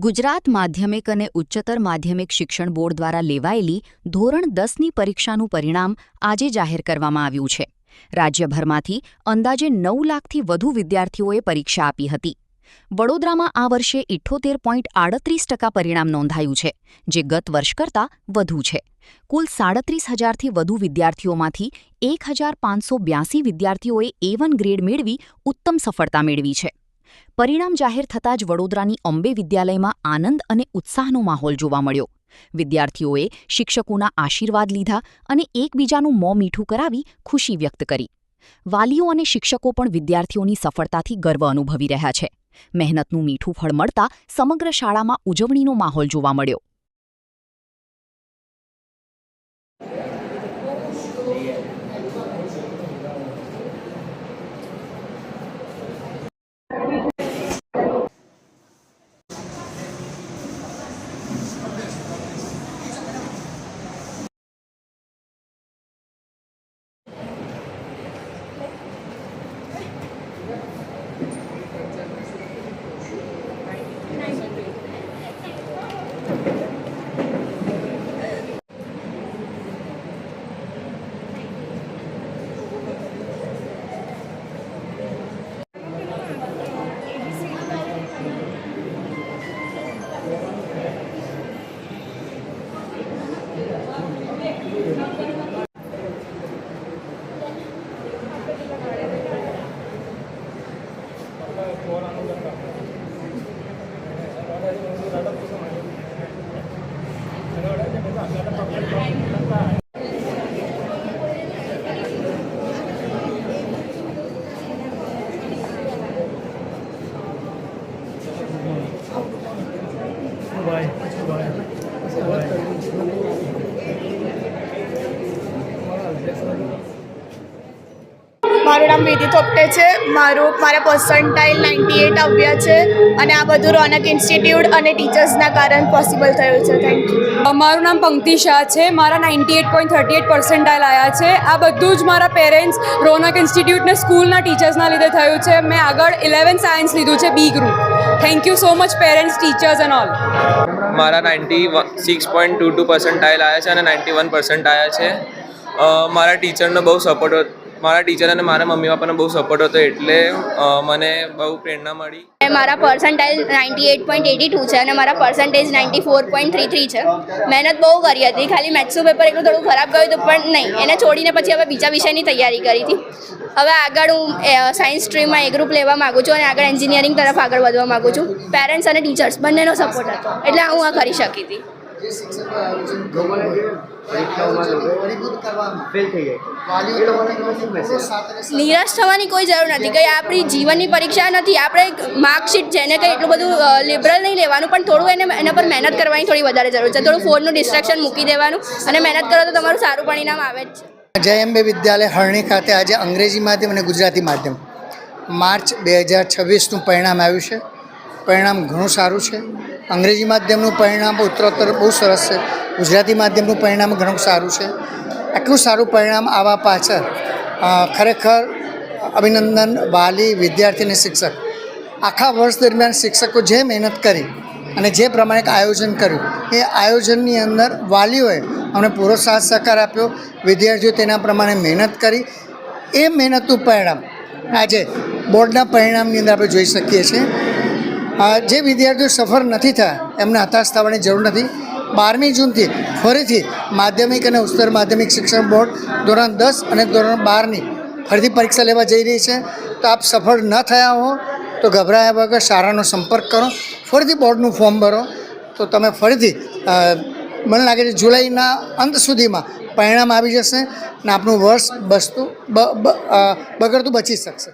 ગુજરાત માધ્યમિક અને ઉચ્ચતર માધ્યમિક શિક્ષણ બોર્ડ દ્વારા લેવાયેલી ધોરણ 10ની પરીક્ષાનું પરિણામ આજે જાહેર કરવામાં આવ્યું છે. રાજ્યભરમાંથી અંદાજે 9 લાખથી વધુ વિદ્યાર્થીઓએ પરીક્ષા આપી હતી. વડોદરામાં આ વર્ષે 78.38% પરિણામ નોંધાયું છે, જે ગત વર્ષ કરતાં વધુ છે. કુલ 37,000થી વધુ વિદ્યાર્થીઓમાંથી 1,582 વિદ્યાર્થીઓએ A1 ગ્રેડ મેળવી ઉત્તમ સફળતા મેળવી છે. પરિણામ જાહેર થતાં જ વડોદરાની અંબે વિદ્યાલયમાં આનંદ અને ઉત્સાહનો માહોલ જોવા મળ્યો. વિદ્યાર્થીઓએ શિક્ષકોના આશીર્વાદ લીધા અને એકબીજાનું મોં મીઠું કરાવી ખુશી વ્યક્ત કરી. વાલીઓ અને શિક્ષકો પણ વિદ્યાર્થીઓની સફળતાથી ગર્વ અનુભવી રહ્યા છે. મહેનતનું મીઠું ફળ મળતા સમગ્ર શાળામાં ઉજવણીનો માહોલ જોવા મળ્યો. મારું નામ વિધિ થોપટે છે. મારા પર્સન્ટાઇલ 98 આવ્યા છે અને આ બધું રોનક ઇન્સ્ટિટ્યૂટ અને ટીચર્સના કારણે પોસિબલ થયું છે. Thank you. મારું નામ પંક્તિ શાહ છે. મારા 98.38 પર્સન્ટાઇલ આવ્યા છે. આ બધું જ મારા પેરેન્ટ્સ, રોનક ઇન્સ્ટિટ્યૂટ ને સ્કૂલના ટીચર્સના લીધે થયું છે. મેં આગળ 11 સાયન્સ લીધું છે, B group. Thank you so much parents, teachers and all. મારા 96.22 પર્સન્ટાઇલ આવ્યા છે અને 91% આવ્યા છે. મારા ટીચરનો બહુ સપોર્ટ હતો. મારા ટીચર અને મારા મમ્મી પપ્પાનો બહુ સપોર્ટ હતો, એટલે મને બહુ પ્રેરણા મળી. મારા પર્સન્ટાઇલ 98.82 છે અને મારા પર્સન્ટેજ 94.33 છે. મહેનત બહુ કરી હતી. ખાલી મેથ્સનું પેપર એટલું થોડું ખરાબ ગયું હતું, પણ નહીં, એને છોડીને પછી હવે બીજા વિષયની તૈયારી કરી હતી. હવે આગળ હું સાયન્સ સ્ટ્રીમમાં એ ગ્રુપ લેવા માગું છું અને આગળ એન્જિનિયરિંગ તરફ આગળ વધવા માગું છું. પેરેન્ટ્સ અને ટીચર્સ બંનેનો સપોર્ટ હતો, એટલે હું આ કરી શકી હતી. નિરાશ થવાની કોઈ જરૂર નથી. કંઈ આપણી જીવનની પરીક્ષા નથી. આપણે માર્કશીટ છે ને કંઈ એટલું બધું લિબરલ નહીં લેવાનું, પણ થોડું એના પર મહેનત કરવાની થોડી વધારે જરૂર છે. થોડું ફોનનું ડિસ્ટ્રેક્શન મૂકી દેવાનું અને મહેનત કરો તો તમારું સારું પરિણામ આવે જ છે. જય અંબે વિદ્યાલય હરણી ખાતે આજે અંગ્રેજી માધ્યમ અને ગુજરાતી માધ્યમ માર્ચ 2026નું પરિણામ આવ્યું છે. પરિણામ ઘણું સારું છે. અંગ્રેજી માધ્યમનું પરિણામ ઉત્તરોત્તર બહુ સરસ છે. ગુજરાતી માધ્યમનું પરિણામ ઘણું સારું છે. આટલું સારું પરિણામ આવવા પાછળ ખરેખર અભિનંદન વાલી, વિદ્યાર્થી અને શિક્ષક. આખા વર્ષ દરમિયાન શિક્ષકો જે મહેનત કરી અને જે પ્રમાણે આયોજન કર્યું, એ આયોજનની અંદર વાલીઓએ અમને પૂરો સાથ સહકાર આપ્યો. વિદ્યાર્થીઓ તેના પ્રમાણે મહેનત કરી. એ મહેનતનું પરિણામ આજે બોર્ડના પરિણામની અંદર આપણે જોઈ શકીએ છીએ. જે વિદ્યાર્થીઓ સફળ નથી થયા એમને હતાશ થવાની જરૂર નથી. 12મી જૂનથી ફરીથી માધ્યમિક અને ઉચ્ચતર માધ્યમિક શિક્ષણ બોર્ડ ધોરણ 10 અને ધોરણ 12ની ફરીથી પરીક્ષા લેવા જઈ રહી છે. તો આપ સફળ ન થયા હો તો ગભરાયા વગર શાળાનો સંપર્ક કરો, ફરીથી બોર્ડનું ફોર્મ ભરો, તો તમે ફરીથી મને લાગે છે જુલાઈના અંત સુધીમાં પરિણામ આવી જશે અને આપનું વર્ષ બગડતું બચી શકશે.